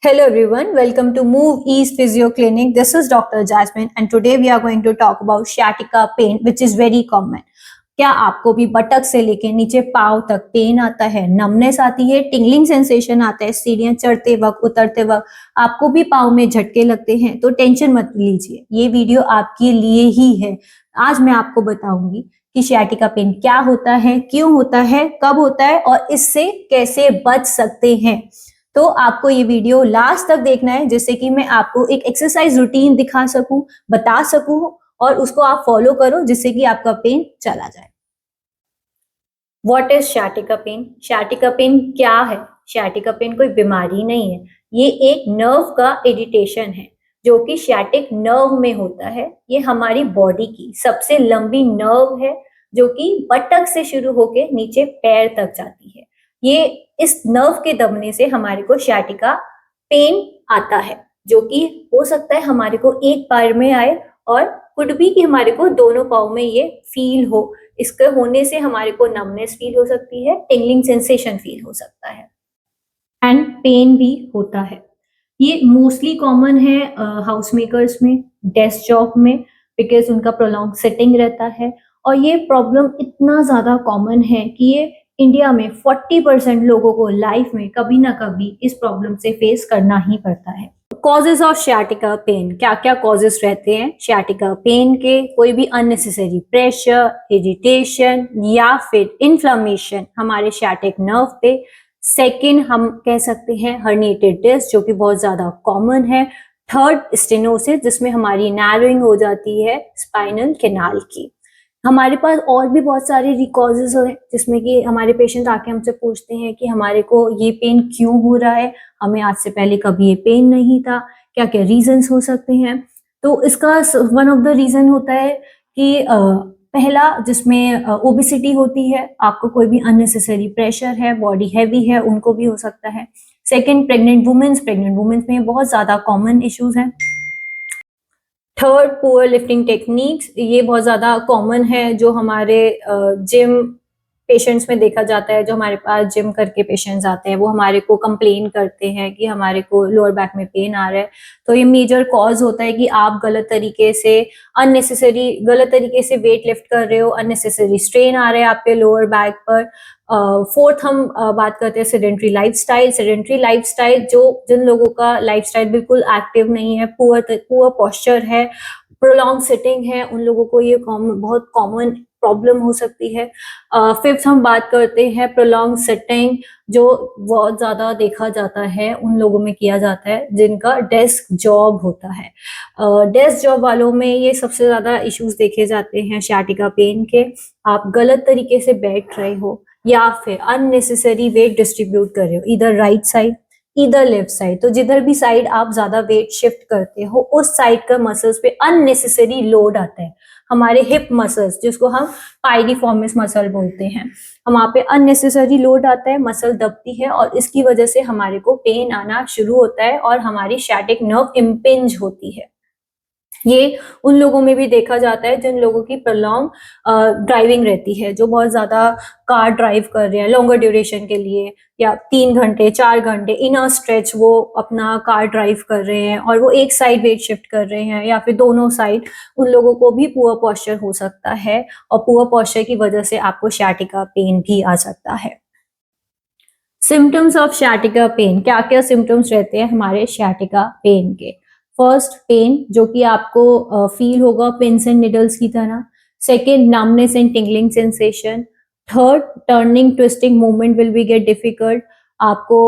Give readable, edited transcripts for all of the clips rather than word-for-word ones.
Hello everyone, welcome to Move East Physio Clinic. This is Dr. Jasmine and today we are going to talk about sciatica pain which is very common. क्या आपको भी बटक से लेके नीचे पाँव तक pen आता है, नमनेस आती है, टिंगलिंग सेंसेशन आता है, सीढ़ियां चढ़ते वक्त उतरते वक्त आपको भी पाँव में झटके लगते हैं? तो टेंशन मत लीजिए, ये वीडियो आपके लिए ही है। आज मैं आपको बताऊंगी कि sciatica पेन क्या होता है, क्यों होता है, कब होता है और इससे कैसे बच सकते हैं। तो आपको ये वीडियो लास्ट तक देखना है जिससे कि मैं आपको एक एक्सरसाइज रूटीन दिखा सकूं, बता सकूं और उसको आप फॉलो करो जिससे कि आपका पेन चला जाए। What is sciatica pain? sciatica pain क्या है? sciatica पेन कोई बीमारी नहीं है, ये एक नर्व का इरिटेशन है जो कि sciatic नर्व में होता है। ये हमारी बॉडी की सबसे लंबी नर्व है जो कि बटक से शुरू होके नीचे पैर तक जाती है। ये इस नर्व के दबने से हमारे को sciatica पेन आता है जो कि हो सकता है हमारे को एक पैर में आए और कुड भी कि हमारे को दोनों पाँव में ये फील हो। इसके होने से हमारे को नमनेस फील हो सकती है, टिंगलिंग सेंसेशन फील हो सकता है एंड पेन भी होता है। ये मोस्टली कॉमन है हाउस मेकर्स में, डेस्क जॉब में, बिकॉज उनका प्रोलॉन्ग सिटिंग रहता है और ये प्रॉब्लम इतना ज़्यादा कॉमन है कि ये इंडिया में 40% लोगों को लाइफ में कभी ना कभी इस प्रॉब्लम से फेस करना ही पड़ता है। कॉजेज ऑफ sciatica पेन, क्या क्या कॉजेज रहते हैं sciatica पेन के? कोई भी अननेसेसरी प्रेशर, इरिटेशन या फिर इन्फ्लेमेशन हमारे sciatic नर्व पे। सेकेंड, हम कह सकते हैं हर्निएटेड डिस्क जो कि बहुत ज्यादा कॉमन है। थर्ड, स्टेनोसिस जिसमें हमारी नैरोइंग हो जाती है स्पाइनल कैनाल की। हमारे पास और भी बहुत सारे कॉजेज हैं जिसमें कि हमारे पेशेंट आके हमसे पूछते हैं कि हमारे को ये पेन क्यों हो रहा है, हमें आज से पहले कभी ये पेन नहीं था, क्या क्या रीजंस हो सकते हैं। तो इसका वन ऑफ द रीजन होता है कि पहला जिसमें ओबेसिटी होती है, आपको कोई भी अननेसेसरी प्रेशर है, बॉडी हैवी है, उनको भी हो सकता है। सेकेंड, प्रेग्नेंट वुमेन्स में बहुत ज़्यादा कॉमन इश्यूज हैं। थर्ड, पुअर लिफ्टिंग टेक्निक्स, ये बहुत ज़्यादा कॉमन है जो हमारे जिम पेशेंट्स में देखा जाता है। जो हमारे पास जिम करके पेशेंट्स आते हैं वो हमारे को कंप्लेन करते हैं कि हमारे को लोअर बैक में पेन आ रहा है। तो ये मेजर कॉज होता है कि आप गलत तरीके से वेट लिफ्ट कर रहे हो, अननेसेसरी स्ट्रेन आ रहा है आपके लोअर बैक पर। फोर्थ, हम बात करते हैं सेडेंट्री लाइफस्टाइल जो जिन लोगों का लाइफस्टाइल बिल्कुल एक्टिव नहीं है, पुअर पोस्चर है, प्रोलॉन्ग सिटिंग है, उन लोगों को ये बहुत कॉमन प्रॉब्लम हो सकती है। फिफ्थ, हम बात करते हैं प्रोलॉन्ग सिटिंग जो बहुत ज़्यादा देखा जाता है, उन लोगों में किया जाता है जिनका डेस्क जॉब होता है। डेस्क जॉब वालों में ये सबसे ज़्यादा इश्यूज देखे जाते हैं sciatica पेन के। आप गलत तरीके से बैठ रहे हो या फिर अननेसेसरी वेट डिस्ट्रीब्यूट कर रहे हो, इधर राइट साइड इधर लेफ्ट साइड। तो जिधर भी साइड आप ज्यादा वेट शिफ्ट करते हो उस साइड का मसल्स पे अननेसेसरी लोड आता है। हमारे हिप मसल्स जिसको हम पाइरिफॉर्मिस मसल बोलते हैं, वहां पे अननेसेसरी लोड आता है, मसल दबती है और इसकी वजह से हमारे को पेन आना शुरू होता है और हमारी sciatic नर्व इम्पिंज होती है। ये उन लोगों में भी देखा जाता है जिन लोगों की प्रॉन्ग ड्राइविंग रहती है, जो बहुत ज्यादा कार ड्राइव कर रहे हैं लॉन्गर ड्यूरेशन के लिए, या 3 घंटे 4 घंटे इन अ स्ट्रेच वो अपना कार ड्राइव कर रहे हैं और वो एक साइड वेट शिफ्ट कर रहे हैं या फिर दोनों साइड। उन लोगों को भी पुअर पोस्चर हो सकता है और पुअर पोस्चर की वजह से आपको sciatica पेन भी आ सकता है। सिम्टम्स ऑफ sciatica पेन, क्या क्या सिम्टम्स रहते हैं हमारे sciatica पेन के? फर्स्ट, पेन जो कि आपको फील होगा पिन्स एंड निडल्स की तरह। Second, numbness and tingling sensation. Third, turning twisting movement will be get difficult. आपको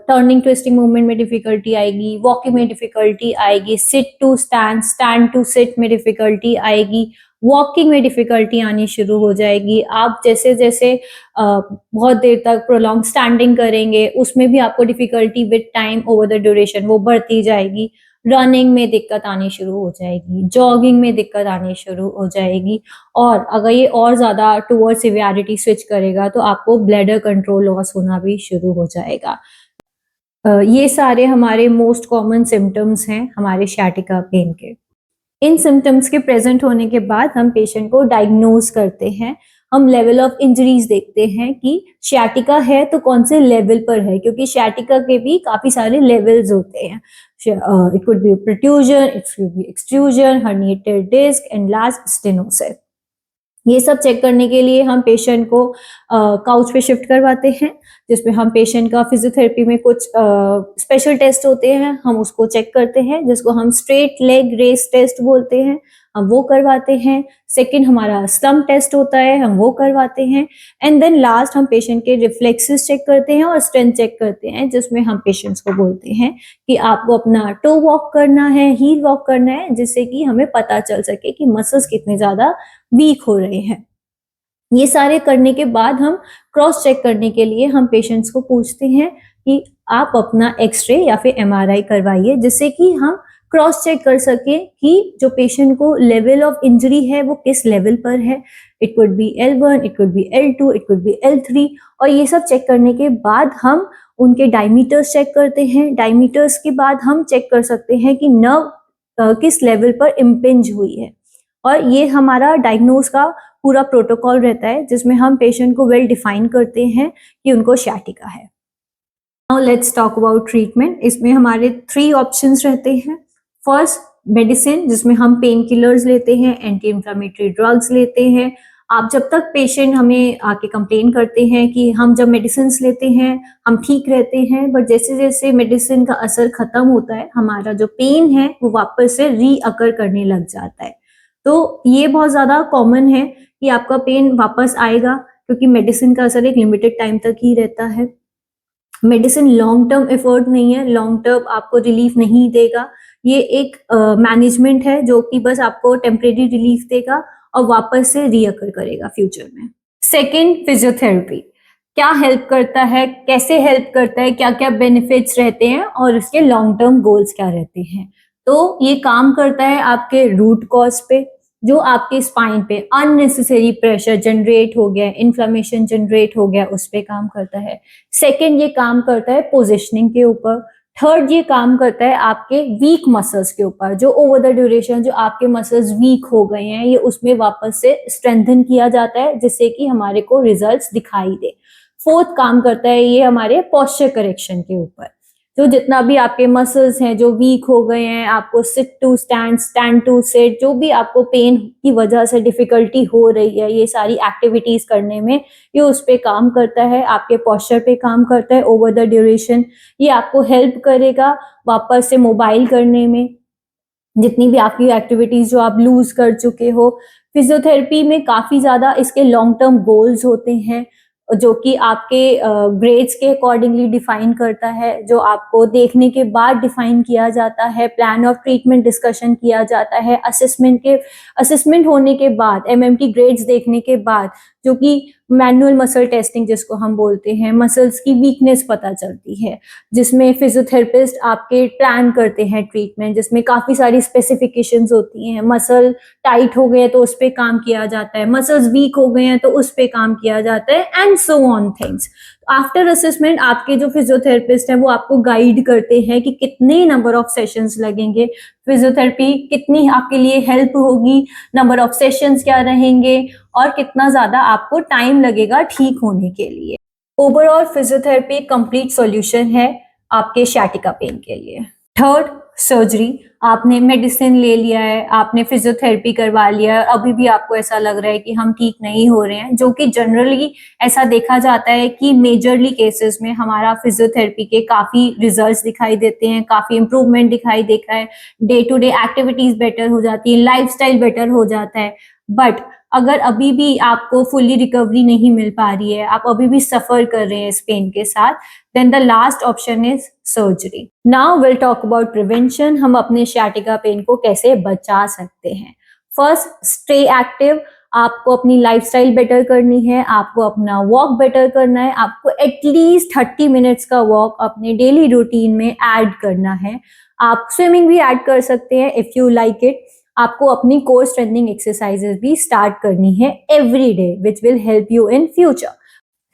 टर्निंग ट्विस्टिंग मूवमेंट में डिफिकल्टी आएगी, वॉकिंग में डिफिकल्टी आएगी, sit to stand, stand to sit में डिफिकल्टी आएगी, वॉकिंग में डिफिकल्टी आनी शुरू हो जाएगी। आप जैसे जैसे बहुत देर तक प्रोलॉन्ग स्टैंडिंग करेंगे उसमें भी आपको difficulty with time over the duration वो बढ़ती जाएगी। रनिंग में दिक्कत आनी शुरू हो जाएगी, जॉगिंग में दिक्कत आनी शुरू हो जाएगी और अगर ये और ज़्यादा टुवर्ड सिवियरिटी स्विच करेगा तो आपको ब्लैडर कंट्रोल लॉस होना भी शुरू हो जाएगा। ये सारे हमारे मोस्ट कॉमन सिम्टम्स हैं हमारे sciatica पेन के। इन सिम्टम्स के प्रेजेंट होने के बाद हम पेशेंट को डायग्नोज करते हैं। हम लेवल ऑफ इंजरीज देखते हैं कि sciatica है तो कौन से लेवल पर है, क्योंकि sciatica के भी काफी सारे लेवल्स होते हैं। It could be protrusion, it could be extrusion, herniated disc, enlarged stenosis. ये सब चेक करने के लिए हम पेशेंट को काउच पे शिफ्ट करवाते हैं, जिसमें हम पेशेंट का फिजियोथेरेपी में कुछ स्पेशल टेस्ट होते हैं, हम उसको चेक करते हैं, जिसको हम स्ट्रेट लेग रेस टेस्ट बोलते हैं, हम वो करवाते हैं। सेकंड हमारा स्टम्प टेस्ट होता है, हम वो करवाते हैं। एंड देन लास्ट हम पेशेंट के रिफ्लेक्सेस चेक करते हैं और स्ट्रेंथ चेक करते हैं, जिसमें हम पेशेंट्स को बोलते हैं कि आपको अपना टो वॉक करना है, हील वॉक करना है, जिससे कि हमें पता चल सके कि मसल्स कितने ज्यादा वीक हो रहे हैं। ये सारे करने के बाद हम क्रॉस चेक करने के लिए हम पेशेंट्स को पूछते हैं कि आप अपना एक्सरे या फिर एमआरआई करवाइए, जिससे कि हम क्रॉस चेक कर सके कि जो पेशेंट को लेवल ऑफ इंजरी है वो किस लेवल पर है। It could B L1, it could B L2, it could B L3। और ये सब चेक करने के बाद हम उनके डायमीटर्स चेक करते हैं। डायमीटर्स के बाद हम चेक कर सकते हैं कि नर्व किस लेवल पर इम्पिंज हुई है। और ये हमारा डायग्नोज का पूरा प्रोटोकॉल रहता है, जिसमें हम पेशेंट को वेल डिफाइन करते हैं कि उनको sciatica है। Now let's talk about treatment. इसमें हमारे 3 ऑप्शंस रहते हैं। फर्स्ट मेडिसिन, जिसमें हम पेन किलर्स लेते हैं, एंटी इंफ्लेमेटरी ड्रग्स लेते हैं। आप जब तक पेशेंट हमें आके कंप्लेन करते हैं कि हम जब मेडिसिन लेते हैं हम ठीक रहते हैं, बट जैसे जैसे मेडिसिन का असर खत्म होता है हमारा जो पेन है वो वापस से रीअकर करने लग जाता है। तो ये बहुत ज़्यादा कॉमन है कि आपका पेन वापस आएगा, क्योंकि मेडिसिन का असर एक लिमिटेड टाइम तक ही रहता है। मेडिसिन लॉन्ग टर्म एफर्ट नहीं है, लॉन्ग टर्म आपको रिलीफ नहीं देगा। ये एक मैनेजमेंट है जो कि बस आपको टेम्परेरी रिलीफ देगा और वापस से रीअकर करेगा फ्यूचर में। सेकेंड, फिजियोथेरेपी क्या हेल्प करता है, कैसे हेल्प करता है, क्या क्या बेनिफिट्स रहते हैं और इसके लॉन्ग टर्म गोल्स क्या रहते हैं। तो ये काम करता है आपके रूट कॉज पे, जो आपके स्पाइन पे अननेसेसरी प्रेशर जनरेट हो गया, इन्फ्लेमेशन जनरेट हो गया, उस पे काम करता है। सेकेंड, ये काम करता है पोजिशनिंग के ऊपर। थर्ड, ये काम करता है आपके वीक मसल्स के ऊपर, जो ओवर द ड्यूरेशन जो आपके मसल्स वीक हो गए हैं ये उसमें वापस से स्ट्रेंथन किया जाता है, जिससे कि हमारे को रिजल्ट्स दिखाई दे। फोर्थ काम करता है ये हमारे पोस्चर करेक्शन के ऊपर, जो जितना भी आपके मसल्स हैं जो वीक हो गए हैं, आपको sit to stand, stand to sit, जो भी आपको पेन की वजह से डिफिकल्टी हो रही है ये सारी एक्टिविटीज करने में, ये उस पे काम करता है, आपके पोस्चर पे काम करता है ओवर द ड्यूरेशन। ये आपको हेल्प करेगा वापस से मोबाइल करने में, जितनी भी आपकी एक्टिविटीज जो आप लूज कर चुके हो। फिजियोथेरेपी में काफी ज्यादा इसके लॉन्ग टर्म गोल्स होते हैं, जो कि आपके ग्रेड्स के अकॉर्डिंगली डिफाइन करता है, जो आपको देखने के बाद डिफाइन किया जाता है, प्लान ऑफ ट्रीटमेंट डिस्कशन किया जाता है, असेसमेंट होने के बाद, एमएमटी ग्रेड्स देखने के बाद, जो कि मैनुअल मसल टेस्टिंग जिसको हम बोलते हैं, मसल्स की वीकनेस पता चलती है, जिसमें फिजियोथेरेपिस्ट आपके प्लान करते हैं ट्रीटमेंट, जिसमें काफी सारी स्पेसिफिकेशंस होती हैं। मसल टाइट हो गए तो उस पर काम किया जाता है, मसल्स वीक हो गए हैं तो उस पर काम किया जाता है, and so on things. After assessment आपके जो फिजियोथेरेपिस्ट हैं वो आपको गाइड करते हैं कि कितने नंबर ऑफ सेशंस लगेंगे, फिजियोथेरेपी कितनी आपके लिए हेल्प होगी, नंबर ऑफ सेशंस क्या रहेंगे और कितना ज्यादा आपको टाइम लगेगा ठीक होने के लिए। ओवरऑल फिजियोथेरेपी कंप्लीट सॉल्यूशन है आपके sciatica पेन के लिए। Third, surgery. आपने मेडिसिन ले लिया है, आपने फिजियोथेरेपी करवा लिया है, अभी भी आपको ऐसा लग रहा है कि हम ठीक नहीं हो रहे हैं, जो कि जनरली ऐसा देखा जाता है कि मेजरली केसेस में हमारा फिजियोथेरेपी के काफी रिजल्ट्स दिखाई देते हैं, काफी इंप्रूवमेंट दिखाई देता है, day to day activities better हो जाती है, लाइफस्टाइल बेटर हो जाता है। बट अगर अभी भी आपको फुल्ली रिकवरी नहीं मिल पा रही है, आप अभी भी सफर कर रहे हैं इस पेन के साथ, then the last option is surgery. Now we'll talk about prevention. हम अपने sciatica पेन को कैसे बचा सकते हैं। First, stay active. आपको अपनी लाइफस्टाइल बेटर करनी है, आपको अपना वॉक बेटर करना है, आपको एटलीस्ट 30 मिनट्स का वॉक अपने डेली रूटीन में ऐड करना है। आप स्विमिंग भी ऐड कर सकते हैं इफ यू लाइक इट। आपको अपनी कोर स्ट्रेंथनिंग एक्सरसाइजेस भी स्टार्ट करनी है every day, which will help you in future.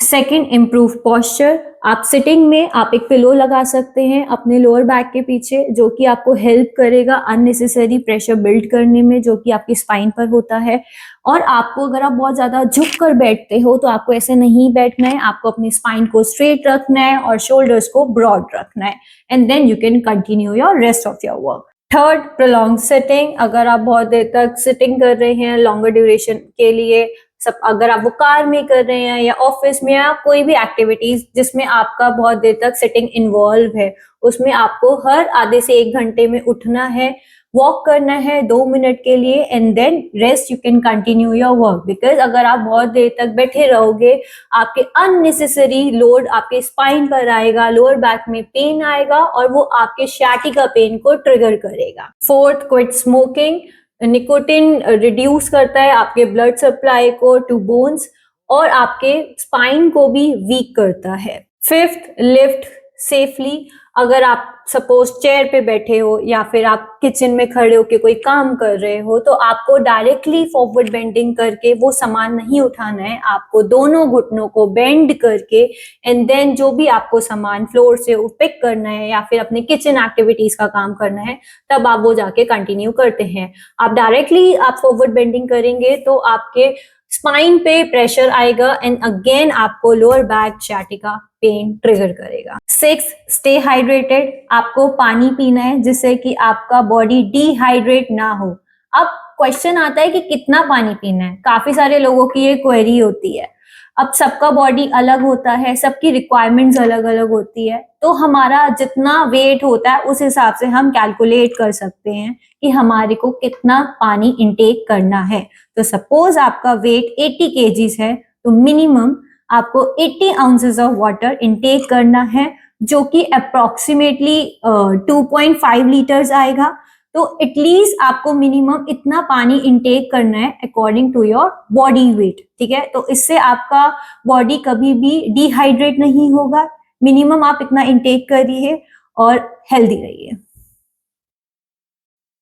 Second, improve posture. आप सिटिंग में आप एक पिलो लगा सकते हैं अपने लोअर बैक के पीछे, जो कि आपको हेल्प करेगा अननेसेसरी प्रेशर बिल्ड करने में, जो कि आपकी स्पाइन पर होता है। और आपको अगर आप बहुत ज्यादा झुक कर बैठते हो तो आपको ऐसे नहीं बैठना है, आपको अपनी स्पाइन को स्ट्रेट रखना है और शोल्डर्स को ब्रॉड रखना है, and then you can continue your rest of your work. Third, prolong sitting. अगर आप बहुत देर तक सिटिंग कर रहे हैं लॉन्गर ड्यूरेशन के लिए, सब अगर आप वो कार में कर रहे हैं या ऑफिस में या कोई भी एक्टिविटीज जिसमें आपका बहुत देर तक सिटिंग इन्वॉल्व है, उसमें आपको हर आधे से 1 घंटे में उठना है, वॉक करना है 2 मिनट के लिए, and then rest you can continue your work. Because अगर आप बहुत देर तक बैठे रहोगे, आपके अननेसेसरी लोड आपके स्पाइन पर आएगा, लोअर बैक में पेन आएगा और वो आपके sciatica पेन को ट्रिगर करेगा। Fourth, quit smoking. Nicotine reduce करता है आपके ब्लड सप्लाई को टू बोन्स और आपके स्पाइन को भी वीक करता है। Fifth, lift safely. अगर आप सपोज चेयर पे बैठे हो या फिर आप किचन में खड़े होके कोई काम कर रहे हो, तो आपको डायरेक्टली फॉरवर्ड बेंडिंग करके वो सामान नहीं उठाना है, आपको दोनों घुटनों को बेंड करके एंड देन जो भी आपको सामान फ्लोर से पिक करना है या फिर अपने किचन एक्टिविटीज का काम करना है, तब आप वो जाके कंटिन्यू करते हैं। आप डायरेक्टली आप फॉरवर्ड बेंडिंग करेंगे तो आपके स्पाइन पे प्रेशर आएगा एंड अगेन आपको lower back sciatica pain trigger करेगा। 6, स्टे हाइड्रेटेड। आपको पानी पीना है जिससे कि आपका बॉडी डिहाइड्रेट ना हो। अब क्वेश्चन आता है कि कितना पानी पीना है, काफी सारे लोगों की ये क्वेरी होती है। अब सबका बॉडी अलग होता है, सबकी रिक्वायरमेंट्स अलग अलग होती है, तो हमारा जितना वेट होता है उस हिसाब से हम कैलकुलेट कर सकते हैं कि हमारे को कितना पानी इंटेक करना है। तो सपोज आपका वेट 80 kgs है, तो मिनिमम आपको 80 आउंसेस ऑफ वाटर इंटेक करना है, जो कि अप्रोक्सीमेटली 2.5 लीटर्स आएगा। तो एटलीस्ट आपको मिनिमम इतना पानी इंटेक करना है according to your body weight, ठीक है। तो इससे आपका बॉडी कभी भी डिहाइड्रेट नहीं होगा। मिनिमम आप इतना इंटेक करिए और हेल्दी रहिए।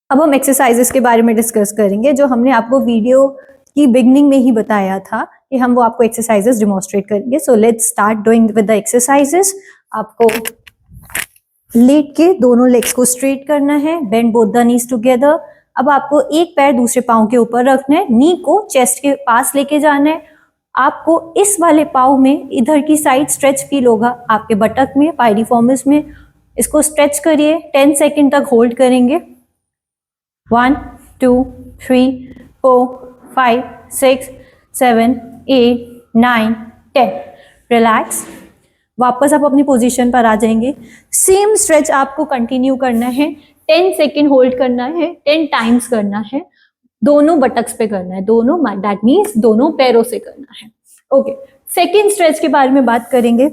अब हम एक्सरसाइजेस के बारे में डिस्कस करेंगे, जो हमने आपको वीडियो की बिगनिंग में ही बताया था कि हम वो आपको एक्सरसाइजेस डिमॉन्स्ट्रेट करेंगे। So let's start doing with the exercises. आपको लेट के दोनों लेग्स को स्ट्रेट करना है, bend both the knees together. अब आपको एक पैर दूसरे पांव के ऊपर रखना है, नी को चेस्ट के पास लेके जाना है। आपको इस वाले पांव में इधर की साइड स्ट्रेच फील होगा, आपके बटक में, पायरिफॉर्मिस में। इसको स्ट्रेच करिए, 10 सेकेंड तक होल्ड करेंगे। 1 2 3 4 5 6 7 8 9 10। रिलैक्स। वापस आप अपनी पोजीशन पर आ जाएंगे। सेम स्ट्रेच आपको कंटिन्यू करना है, 10 सेकेंड होल्ड करना है, 10 टाइम्स करना है, दोनों बटक्स पे करना है, दोनों, दैट मीन्स दोनों पैरों से करना है। ओके, सेकेंड स्ट्रेच के बारे में बात करेंगे।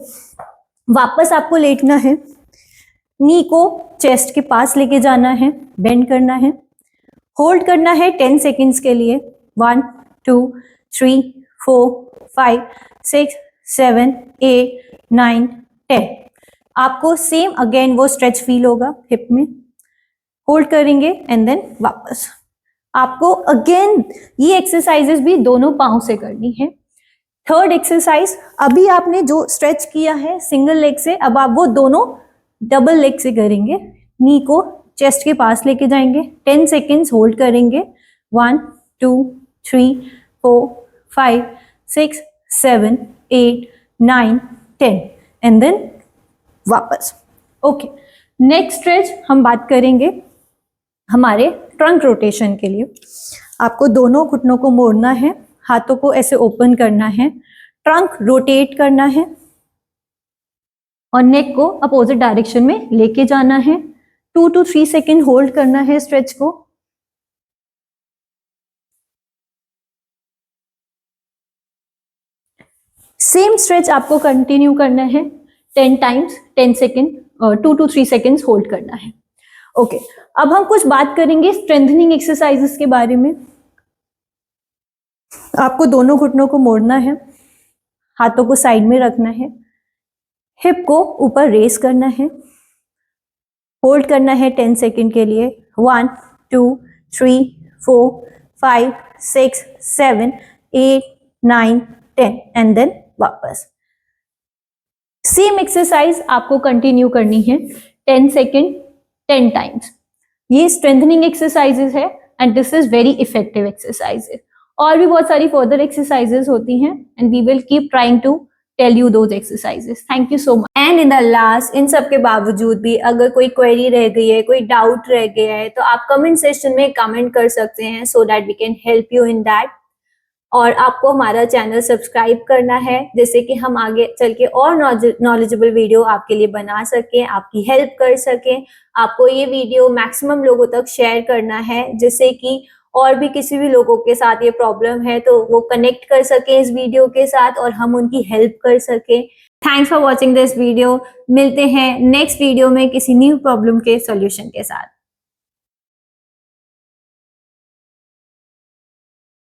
वापस आपको लेटना है, नी को चेस्ट के पास लेके जाना है, बेंड करना है, होल्ड करना है 10 सेकेंड्स के लिए। 1 2 3 4 5 6 7 8 9 10। आपको सेम अगेन वो स्ट्रेच फील होगा हिप में, होल्ड करेंगे एंड देन वापस। आपको अगेन ये एक्सरसाइजेस भी दोनों पांव से करनी है। थर्ड एक्सरसाइज, अभी आपने जो स्ट्रेच किया है सिंगल लेग से, अब आप वो दोनों डबल लेग से करेंगे। नी को चेस्ट के पास लेके जाएंगे, 10 सेकेंड्स होल्ड करेंगे। 1 2 3 4 5 6 7 8 9 10 एंड देन वापस। ओके, नेक्स्ट स्ट्रेच हम बात करेंगे हमारे ट्रंक रोटेशन के लिए। आपको दोनों घुटनों को मोड़ना है, हाथों को ऐसे ओपन करना है, ट्रंक रोटेट करना है और नेक को अपोजिट डायरेक्शन में लेके जाना है। 2 to 3 सेकेंड होल्ड करना है स्ट्रेच को। सेम स्ट्रेच आपको कंटिन्यू करना है 10 times, 10 second, 2 to 3 seconds hold करना है। ओके, अब हम कुछ बात करेंगे स्ट्रेंथनिंग एक्सरसाइजेस के बारे में। आपको दोनों घुटनों को मोड़ना है, हाथों को साइड में रखना है, हिप को ऊपर रेस करना है, होल्ड करना है 10 सेकेंड के लिए। 1 2 3 4 5 6 7 8 9 10 एंड देन वापस। सेम एक्सरसाइज आपको कंटिन्यू करनी है 10 सेकेंड 10 टाइम्स। ये स्ट्रेंथनिंग एक्सरसाइजेस है and this is very effective exercises. और भी बहुत सारी फर्दर एक्सरसाइजेस होती हैं and we will keep trying to tell you those exercises. Thank you so much. And in the last, इन सब के बावजूद भी अगर कोई क्वेरी रह गई है, कोई डाउट रह गया है, तो आप कमेंट सेक्शन में कमेंट कर सकते हैं so that we can help you in that. और आपको हमारा चैनल सब्सक्राइब करना है जिससे कि हम आगे चल के और नॉलेजेबल वीडियो आपके लिए बना सकें, आपकी हेल्प कर सकें। आपको ये वीडियो मैक्सिमम लोगों तक शेयर करना है जिससे कि और भी किसी भी लोगों के साथ ये प्रॉब्लम है तो वो कनेक्ट कर सकें इस वीडियो के साथ और हम उनकी हेल्प कर सकें। Thanks for watching this video. मिलते हैं नेक्स्ट वीडियो में किसी न्यू प्रॉब्लम के सॉल्यूशन के साथ।